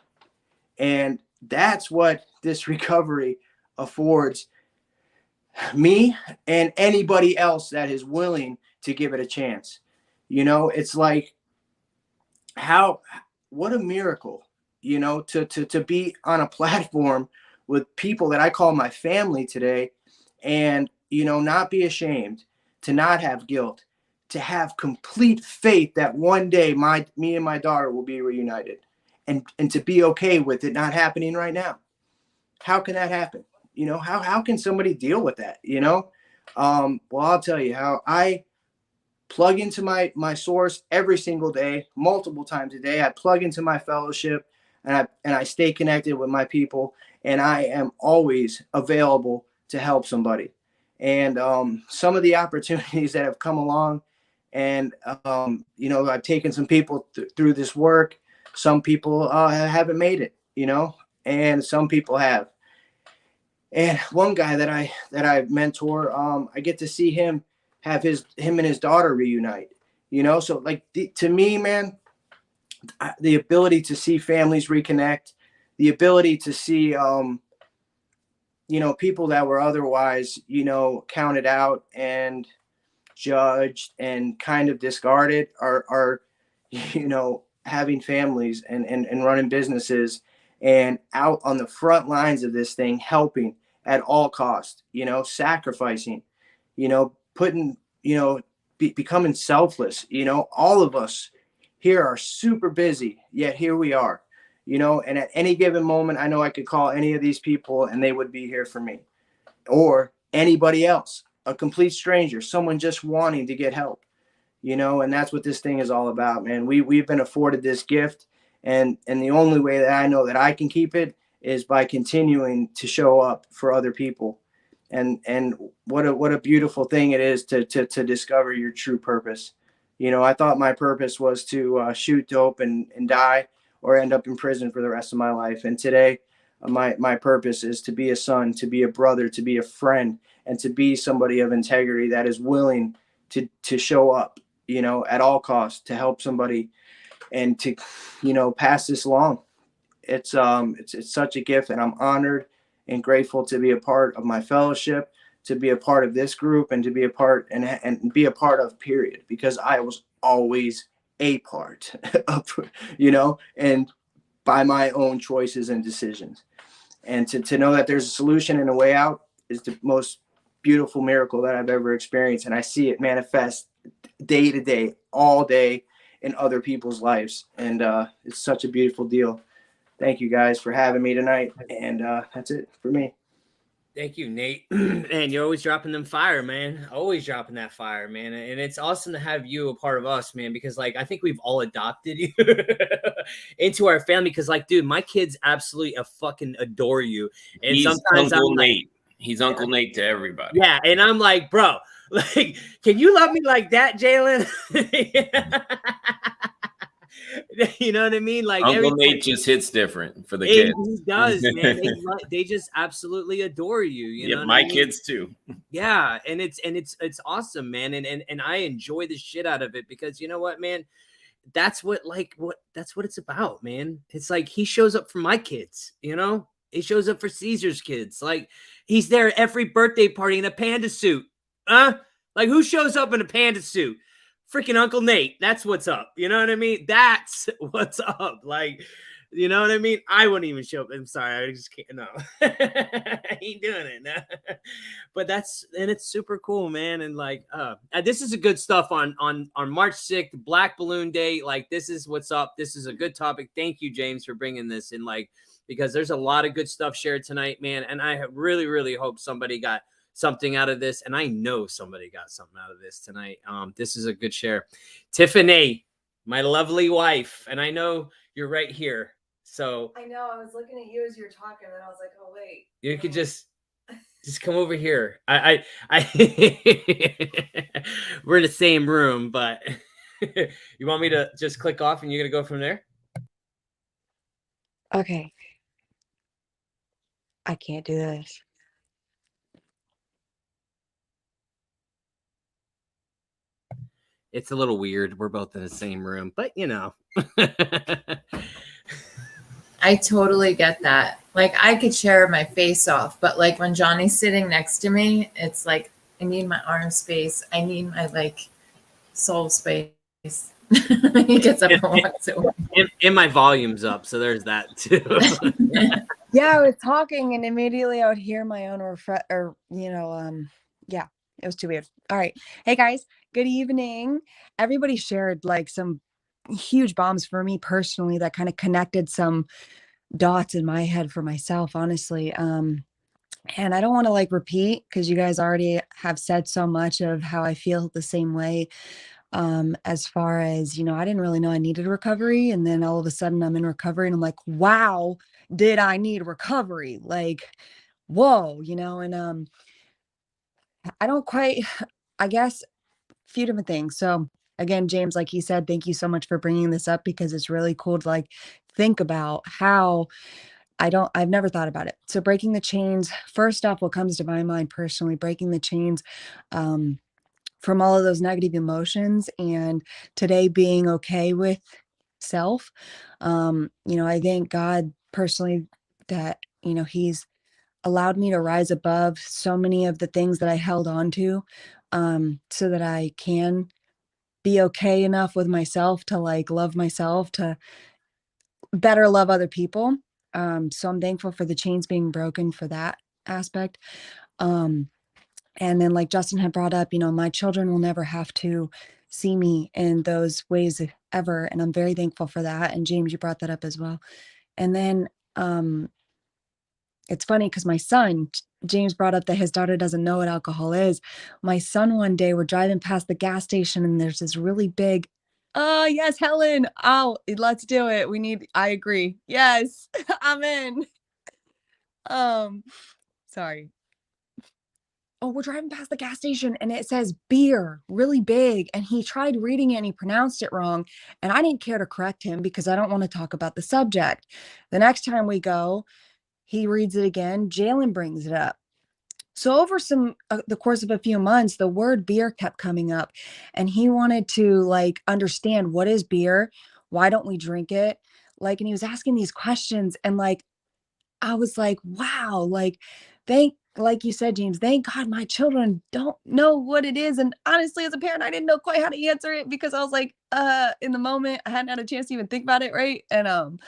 And that's what this recovery affords me and anybody else that is willing to give it a chance. You know, it's like, what a miracle, you know, to be on a platform with people that I call my family today, and, you know, not be ashamed, to not have guilt, to have complete faith that one day me and my daughter will be reunited. and to be okay with it not happening right now. How can that happen? You know, how can somebody deal with that? You know, well, I'll tell you how I plug into my source every single day, multiple times a day. I plug into my fellowship, and I stay connected with my people, and I am always available to help somebody. And some of the opportunities that have come along, and you know, I've taken some people through this work. Some people haven't made it, you know, and some people have. And one guy that I mentor, I get to see him have him and his daughter reunite, you know. So like to me, man, the ability to see families reconnect, the ability to see you know, people that were otherwise, you know, counted out and judged and kind of discarded are you know, having families and running businesses and out on the front lines of this thing, helping at all costs, you know, sacrificing, you know, putting, you know, becoming selfless. You know, all of us here are super busy, yet here we are, you know, and at any given moment, I know I could call any of these people and they would be here for me, or anybody else, a complete stranger, someone just wanting to get help, you know. And that's what this thing is all about, man. We've been afforded this gift, and the only way that I know that I can keep it is by continuing to show up for other people. And what a beautiful thing it is to discover your true purpose. You know, I thought my purpose was to shoot dope and die or end up in prison for the rest of my life. And today, my purpose is to be a son, to be a brother, to be a friend, and to be somebody of integrity that is willing to show up, you know, at all costs to help somebody and to, you know, pass this along. It's such a gift, and I'm honored and grateful to be a part of my fellowship, to be a part of this group, and to be a part and be a part of, period, because I was always a part of, you know, and by my own choices and decisions. And to know that there's a solution and a way out is the most beautiful miracle that I've ever experienced. And I see it manifest day to day, all day in other people's lives. And it's such a beautiful deal. Thank you guys for having me tonight. And that's it for me. Thank you, Nate. And you're always dropping them fire, man. Always dropping that fire, man. And it's awesome to have you a part of us, man, because like I think we've all adopted you into our family. Because like, dude, my kids absolutely fucking adore you. And He's sometimes Uncle I'm Nate. like, He's Uncle Nate to everybody. yeah, and I'm like, bro, like, can you love me like that, Jalen? You know what I mean? Like Uncle Nate just hits different for the kids. He does, man. They just absolutely adore you. You know, my kids too. Yeah, and it's awesome, man. And I enjoy the shit out of it because you know what, man? That's what it's about, man. It's like he shows up for my kids, you know? He shows up for Caesar's kids. Like he's there at every birthday party in a panda suit. Like who shows up in a panda suit? Freaking Uncle Nate. That's what's up. You know what I mean? That's what's up. Like, you know what I mean? I wouldn't even show up. I'm sorry. I just can't. No, I ain't doing it. No. But it's super cool, man. And like, this is a good stuff on March 6th, Black Balloon Day. Like, this is what's up. This is a good topic. Thank you, James, for bringing this in, like, because there's a lot of good stuff shared tonight, man. And I really, really hope somebody got something out of this, and I know somebody got something out of this tonight. This is a good share. Tiffany, my lovely wife, and I know you're right here, so I know I was looking at you as you were talking, and I was like, oh wait, you could just come over here. I we're in the same room, but you want me to just click off and you're gonna go from there? okay, I can't do this. It's a little weird. We're both in the same room, but you know. I totally get that. Like I could share my face off, but like when Johnny's sitting next to me, it's like I need my arm space. I need my like soul space. He gets up and walks away. And my volume's up, so there's that too. Yeah, I was talking, and immediately I would hear my own yeah, it was too weird. All right, hey guys, good evening. Everybody shared like some huge bombs for me personally that kind of connected some dots in my head for myself, honestly. And I don't want to like repeat because you guys already have said so much of how I feel the same way. As far as, I didn't really know I needed recovery. And then all of a sudden I'm in recovery and I'm like, wow, did I need recovery? Like, whoa, and I don't quite, I guess, few different things. So again, James, like he said, thank you so much for bringing this up because it's really cool to like think about how I've never thought about it. So breaking the chains, first off, what comes to my mind personally, breaking the chains, from all of those negative emotions and today being okay with self. I thank God personally that, he's allowed me to rise above so many of the things that I held on to, so that I can be okay enough with myself to like love myself, to better love other people. So I'm thankful for the chains being broken for that aspect. And then like Justin had brought up, my children will never have to see me in those ways ever. And I'm very thankful for that. And James, you brought that up as well. And then it's funny because my son, James, brought up that his daughter doesn't know what alcohol is. My son, one day, we're driving past the gas station and there's this really big, oh, yes, Helen. Oh, let's do it. I agree. Yes, I'm in. Sorry. Oh, we're driving past the gas station and it says beer really big. And he tried reading it and he pronounced it wrong. And I didn't care to correct him because I don't want to talk about the subject. The next time we go, he reads it again. Jalen brings it up. So over the course of a few months, the word beer kept coming up and he wanted to like understand what is beer? Why don't we drink it? Like, and he was asking these questions and like, I was like, wow, like you said, James, thank God my children don't know what it is. And honestly, as a parent, I didn't know quite how to answer it because I was like, in the moment, I hadn't had a chance to even think about it, right? And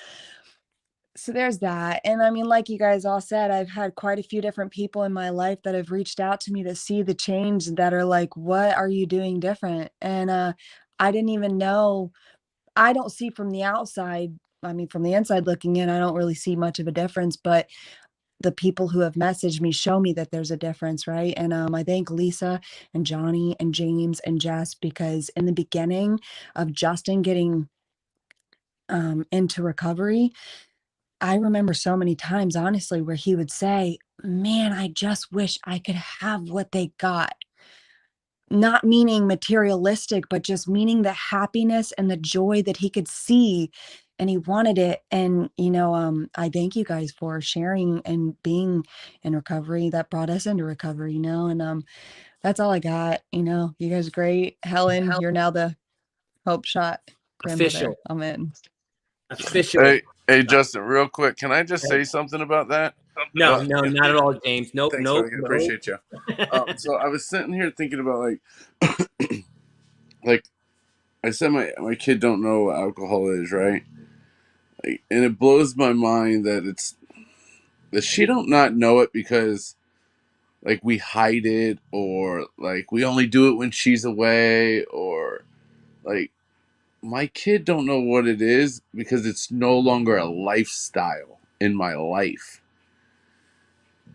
so there's that. And I mean, like you guys all said, I've had quite a few different people in my life that have reached out to me to see the change that are like, what are you doing different? And I didn't even know, I don't see from the outside. I mean, from the inside looking in, I don't really see much of a difference, but the people who have messaged me show me that there's a difference, right? And I thank Lisa and Johnny and James and Jess because in the beginning of Justin getting into recovery, I remember so many times, honestly, where he would say, man, I just wish I could have what they got. Not meaning materialistic, but just meaning the happiness and the joy that he could see and he wanted it. And, I thank you guys for sharing and being in recovery that brought us into recovery, and that's all I got. You guys are great. Helen, you're now the Hope Shot grandmother. Official. I'm in. Officially. Hey, Justin, real quick, can I just say something about that? No, not at all, James. Nope, Thanks, nope. buddy. I appreciate you. So I was sitting here thinking about like I said, my kid don't know what alcohol is, right? Like, and it blows my mind that she don't not know it because like we hide it or like we only do it when she's away or like my kid don't know what it is because it's no longer a lifestyle in my life.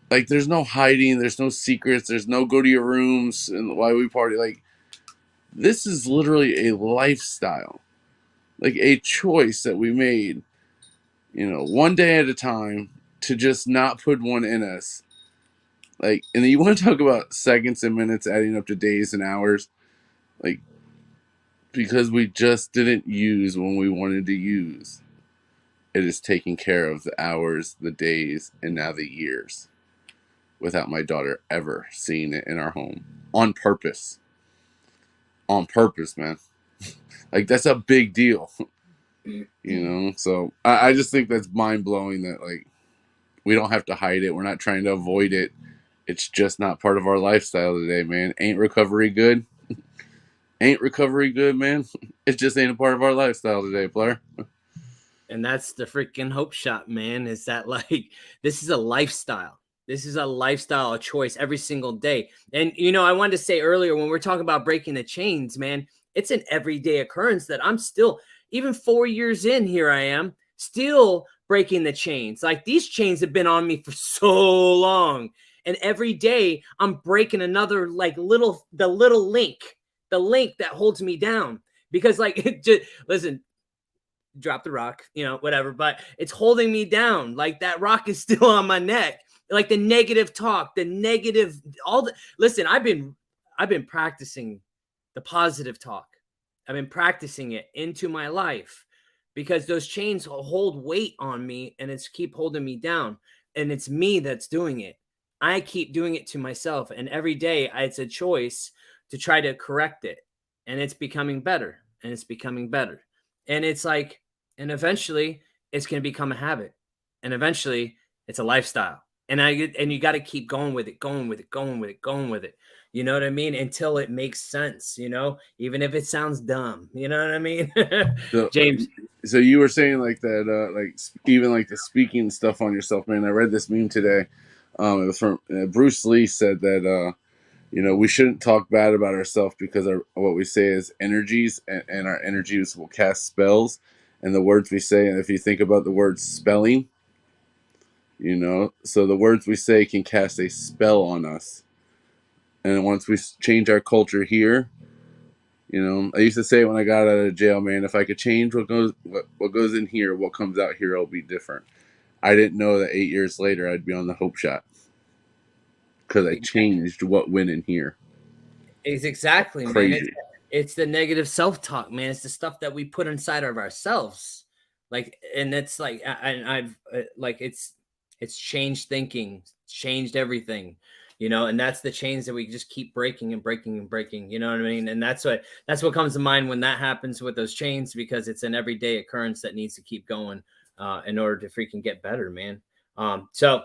Like there's no hiding, there's no secrets, there's no go to your rooms and why we party. Like this is literally a lifestyle, like a choice that we made, one day at a time to just not put one in us. Like, and then you want to talk about seconds and minutes adding up to days and hours, like because we just didn't use when we wanted to use. It is taking care of the hours, the days, and now the years without my daughter ever seeing it in our home on purpose. On purpose, man. Like that's a big deal, So I just think that's mind blowing that like we don't have to hide it. We're not trying to avoid it. It's just not part of our lifestyle today, man. Ain't recovery good? Ain't recovery good, man? It just ain't a part of our lifestyle today, player. And that's the freaking Hope Shot, man. Is that like this is a lifestyle. This is a lifestyle, a choice every single day. And I wanted to say earlier when we're talking about breaking the chains, man, it's an everyday occurrence that I'm still, even 4 years in, here I am still breaking the chains. Like these chains have been on me for so long. And every day I'm breaking another like the little link that holds me down. Because like, listen, drop the rock, whatever, but it's holding me down. Like that rock is still on my neck. Like the negative talk, listen, I've been practicing the positive talk. I've been practicing it into my life because those chains hold weight on me and it's keep holding me down. And it's me that's doing it. I keep doing it to myself. And every day it's a choice to try to correct it. And it's becoming better and it's becoming better. And it's like, and eventually it's going to become a habit. And eventually it's a lifestyle. And you got to keep going with it. You know what I mean? Until it makes sense, even if it sounds dumb, you know what I mean? So, James. So you were saying like that, like even like the speaking stuff on yourself, man. I read this meme today. It was from Bruce Lee said that, we shouldn't talk bad about ourselves because what we say is energies and our energies will cast spells. And the words we say, and if you think about the word spelling, so the words we say can cast a spell on us. And once we change our culture here, I used to say when I got out of jail, man, if I could change what goes in here, what comes out here will be different. I didn't know that 8 years later I'd be on the Hope Shot because I changed what went in here. It's exactly, crazy. Man. It's the negative self-talk, man. It's the stuff that we put inside of ourselves. Like, and it's like, and I've like, it's changed thinking, changed everything, and that's the chains that we just keep breaking and breaking and breaking. You know what I mean? And that's what comes to mind when that happens with those chains, because it's an everyday occurrence that needs to keep going in order to freaking get better, man. So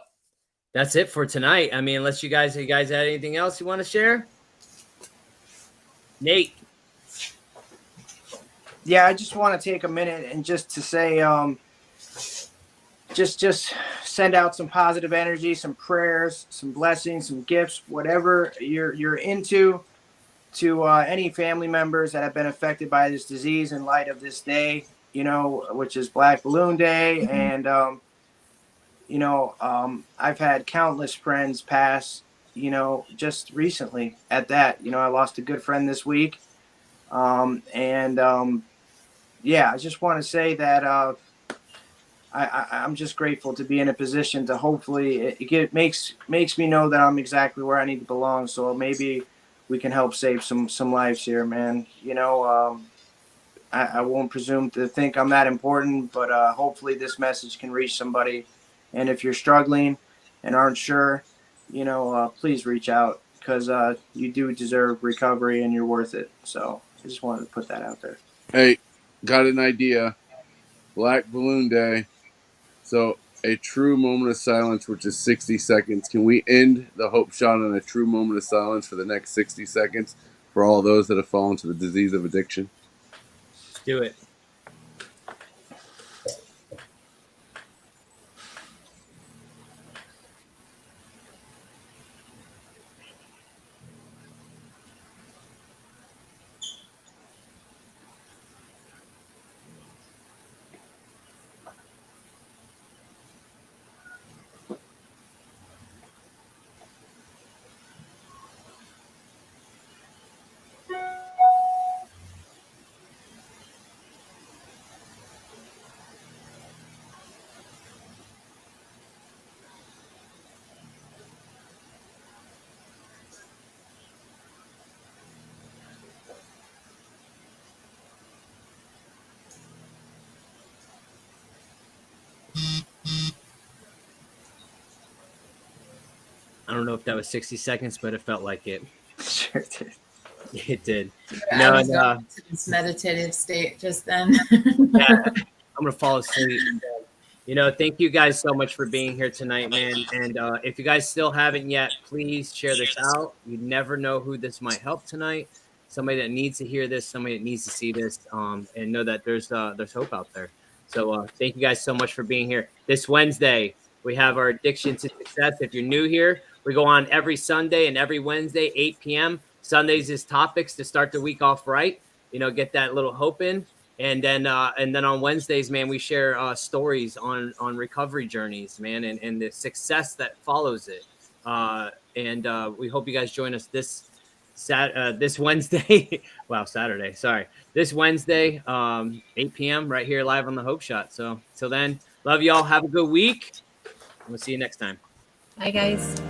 that's it for tonight. I mean, unless you guys had anything else you want to share? Nate. Yeah, I just want to take a minute and just to say, just send out some positive energy, some prayers, some blessings, some gifts, whatever you're into, to any family members that have been affected by this disease in light of this day, which is Black Balloon Day. And, I've had countless friends pass, just recently at that. I lost a good friend this week. Yeah, I just want to say that I'm just grateful to be in a position to hopefully it makes me know that I'm exactly where I need to belong. So maybe we can help save some lives here, man. I won't presume to think I'm that important, but hopefully this message can reach somebody. And if you're struggling and aren't sure, please reach out, because you do deserve recovery and you're worth it. So I just wanted to put that out there. Hey, got an idea. Black Balloon Day. So a true moment of silence, which is 60 seconds. Can we end the Hope Shot on a true moment of silence for the next 60 seconds for all those that have fallen to the disease of addiction? Do it. I don't know if that was 60 seconds, but it felt like it. Sure did. It did. I was going into this meditative state just then. Yeah, I'm gonna fall asleep. Thank you guys so much for being here tonight, man. And if you guys still haven't yet, please share this out. You never know who this might help tonight. Somebody that needs to hear this, somebody that needs to see this, and know that there's hope out there. So thank you guys so much for being here. This Wednesday, we have our Addiction to Success. If you're new here, we go on every Sunday and every Wednesday, 8 p.m. Sundays is topics to start the week off right. Get that little hope in. And then on Wednesdays, man, we share stories on recovery journeys, man, and the success that follows it. And we hope you guys join us this Wednesday. Wow, Saturday. Sorry, this Wednesday, 8 p.m. right here live on the Hope Shot. So till then, love y'all. Have a good week. We'll see you next time. Bye, guys.